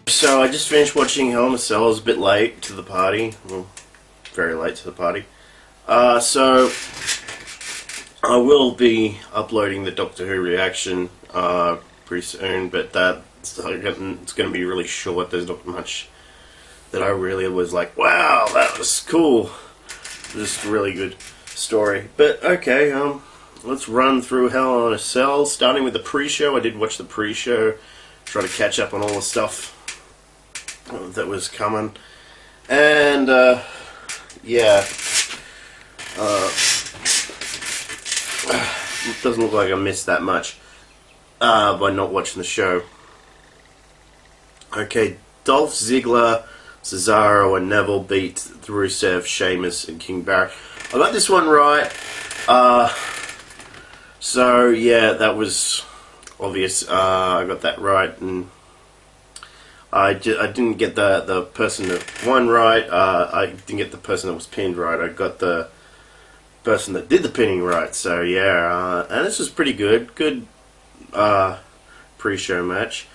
So I just finished watching Hell in a Cell. I was a bit late to the party. Well, very late to the party. So I will be uploading the Doctor Who reaction pretty soon, but it's going to be really short. There's not much that I really was like, wow, that was cool. Just a really good story. But okay, let's run through Hell in a Cell, starting with the pre-show. I did watch the pre-show, try to catch up on all the stuff that was coming, and yeah, it doesn't look like I missed that much by not watching the show. Okay, Dolph Ziggler, Cesaro, and Neville beat Rusev, Sheamus, and King Barry. I got this one right. So yeah, that was obvious. I got that right, and I didn't get the person that won right. I didn't get the person that was pinned right. I got the person that did the pinning right. So yeah, and this was pretty good. Good pre-show match.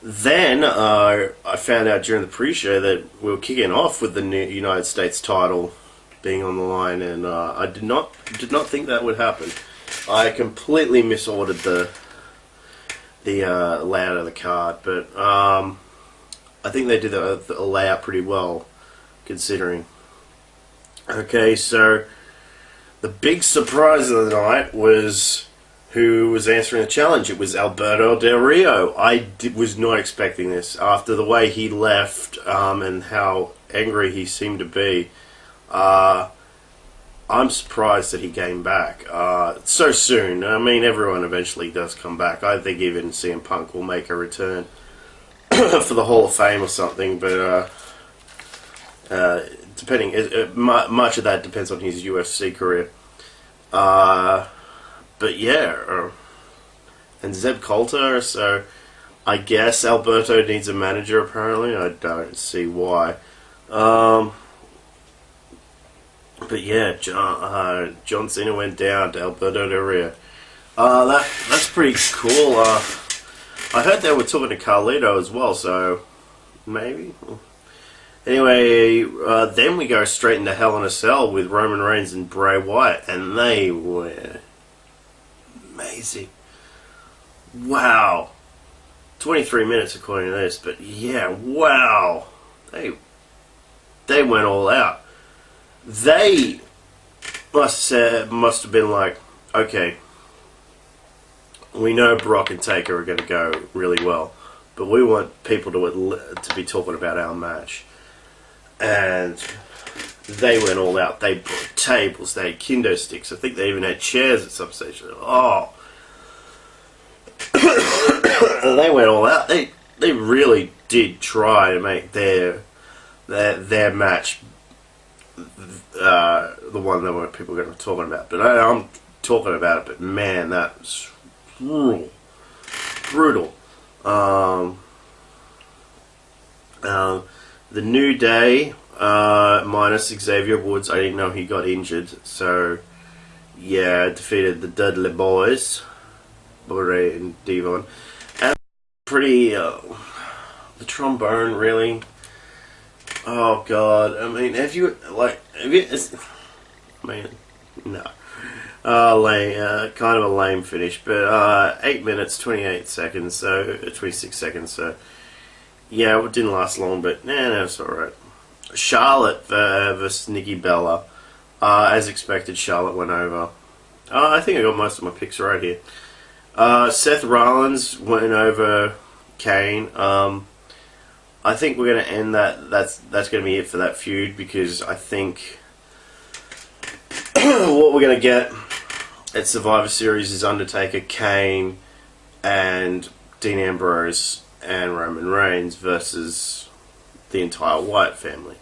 Then I found out during the pre-show that we were kicking off with the new United States title being on the line, and I did not think that would happen. I completely misordered the layout of the card, but I think they did the layout pretty well, considering. Okay, so the big surprise of the night was who was answering the challenge. It was Alberto Del Rio. I was not expecting this after the way he left and how angry he seemed to be. I'm surprised that he came back so soon. I mean, everyone eventually does come back. I think even CM Punk will make a return for the Hall of Fame or something, but depending, much of that depends on his UFC career. But yeah, and Zeb Coulter, so I guess Alberto needs a manager apparently. I don't see why. But yeah, John Cena went down to Alberto Del Rio. That's pretty cool. I heard they were talking to Carlito as well, so maybe. Anyway, then we go straight into Hell in a Cell with Roman Reigns and Bray Wyatt, and they were amazing. Wow. 23 minutes according to this, but yeah, wow. They went all out. They must have been like, okay, we know Brock and Taker are going to go really well, but we want people to be talking about our match. And they went all out. They brought tables, they had kendo sticks. I think they even had chairs at some stage. Oh, they went all out. They really did try to make their match the one that people are going to be talking about. But I'm talking about it. But man, that was brutal. The New Day, minus Xavier Woods, I didn't know he got injured, so yeah, defeated the Dudley Boys, Bore and Devon, and pretty, the trombone, really, oh god, I mean, no, kind of a lame finish, but 8 minutes, 28 seconds, so 26 seconds, so yeah, it didn't last long, but no, it's alright. Charlotte versus Nikki Bella. As expected, Charlotte went over. I think I got most of my picks right here. Seth Rollins went over Kane. I think we're going to end that. That's going to be it for that feud, because I think what we're going to get at Survivor Series is Undertaker, Kane, and Dean Ambrose and Roman Reigns versus the entire Wyatt family.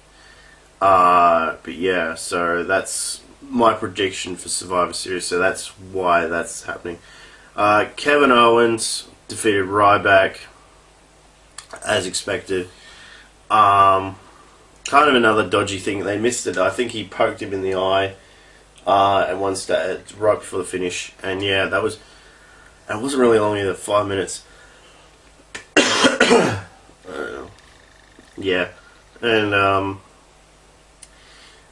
But yeah, so that's my prediction for Survivor Series, so that's why that's happening. Kevin Owens defeated Ryback, as expected. Kind of another dodgy thing. They missed it. I think he poked him in the eye at one stage, right before the finish. And yeah, it wasn't really long, either, 5 minutes. I don't know. Yeah, and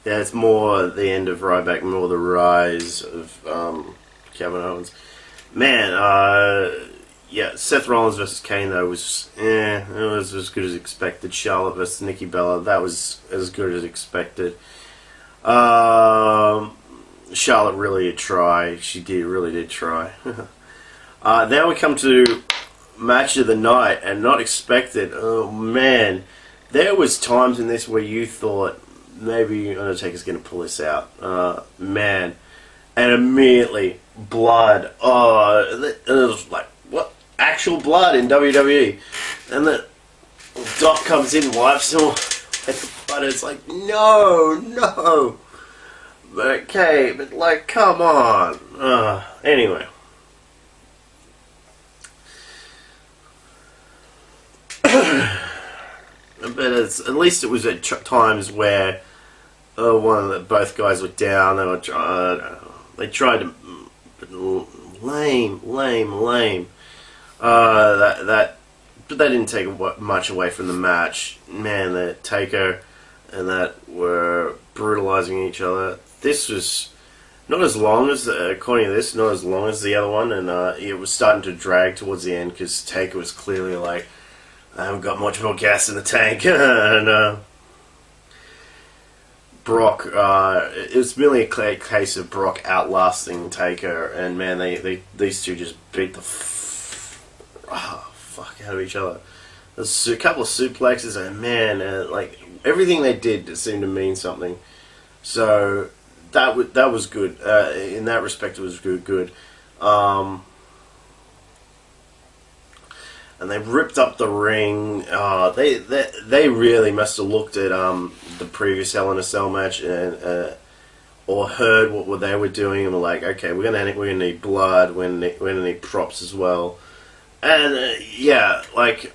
yeah, it's more the end of Ryback, more the rise of Kevin Owens. Man, yeah, Seth Rollins versus Kane though was, it was as good as expected. Charlotte versus Nikki Bella, that was as good as expected. Charlotte really did try. She really did try. Now we come to match of the night, and not expected. Oh man, there was times in this where you thought maybe Undertaker's going to pull this out. Man, and immediately blood. Oh, it was like, what? Actual blood in WWE, and the Doc comes in, wipes him off, but it's like, no. But okay, but like, come on. Anyway. But at least it was at times where both guys were down. They tried to lame. But that didn't take much away from the match. Man, the Taker and that were brutalizing each other. This was not as long as, according to this, not as long as the other one, and it was starting to drag towards the end because Taker was clearly like, I haven't got much more gas in the tank. And Brock, it was merely a case of Brock outlasting Taker, and man, these two just beat the fuck out of each other. There's a couple of suplexes, and man, like everything they did seemed to mean something. So that was good. In that respect, it was good. And they ripped up the ring. They really must have looked at the previous Hell in a Cell match and or heard what they were doing and were like, okay, we're gonna need blood. We're gonna need props as well. And yeah, like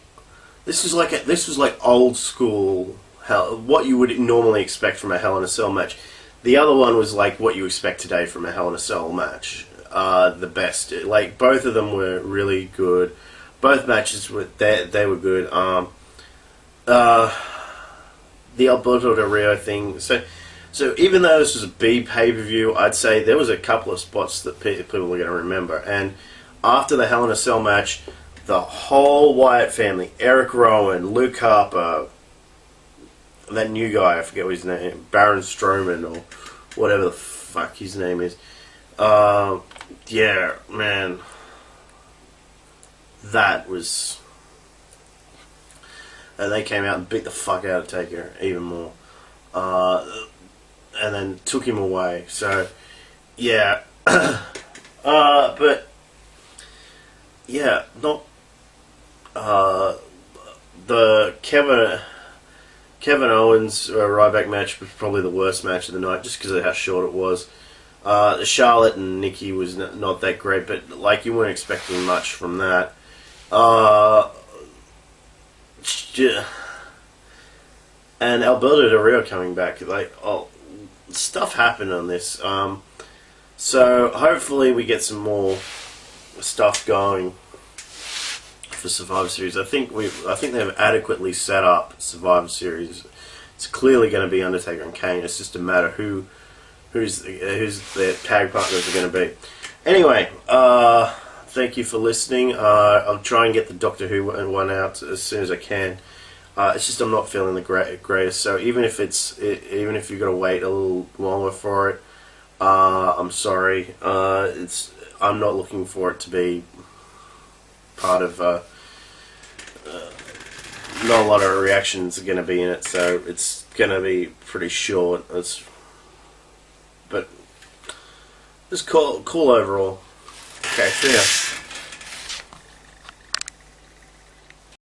this was like old school hell. What you would normally expect from a Hell in a Cell match. The other one was like what you expect today from a Hell in a Cell match. The best. Like both of them were really good. Both matches were they were good. The Alberto Del Rio thing. So even though this was a B pay-per-view, I'd say there was a couple of spots that people were going to remember. And after the Hell in a Cell match, the whole Wyatt family, Eric Rowan, Luke Harper, that new guy, I forget what his name, Baron Strowman or whatever the fuck his name is. Yeah, man. That was... And they came out and beat the fuck out of Taker even more. And then took him away. So, yeah. But... Yeah, not... the Kevin Owens Ryback match was probably the worst match of the night just because of how short it was. The Charlotte and Nikki was not that great, but like you weren't expecting much from that. And Alberto Del Rio coming back, like, stuff happened on this. So hopefully we get some more stuff going for Survivor Series. I think they've adequately set up Survivor Series. It's clearly going to be Undertaker and Kane. It's just a matter who's their tag partners are going to be. Anyway, thank you for listening. I'll try and get the Doctor Who one out as soon as I can. It's just I'm not feeling the greatest. So even if you've got to wait a little longer for it, I'm sorry. I'm not looking for it to be part of. Not a lot of reactions are going to be in it, so it's going to be pretty short. But just cool overall. Okay, see ya.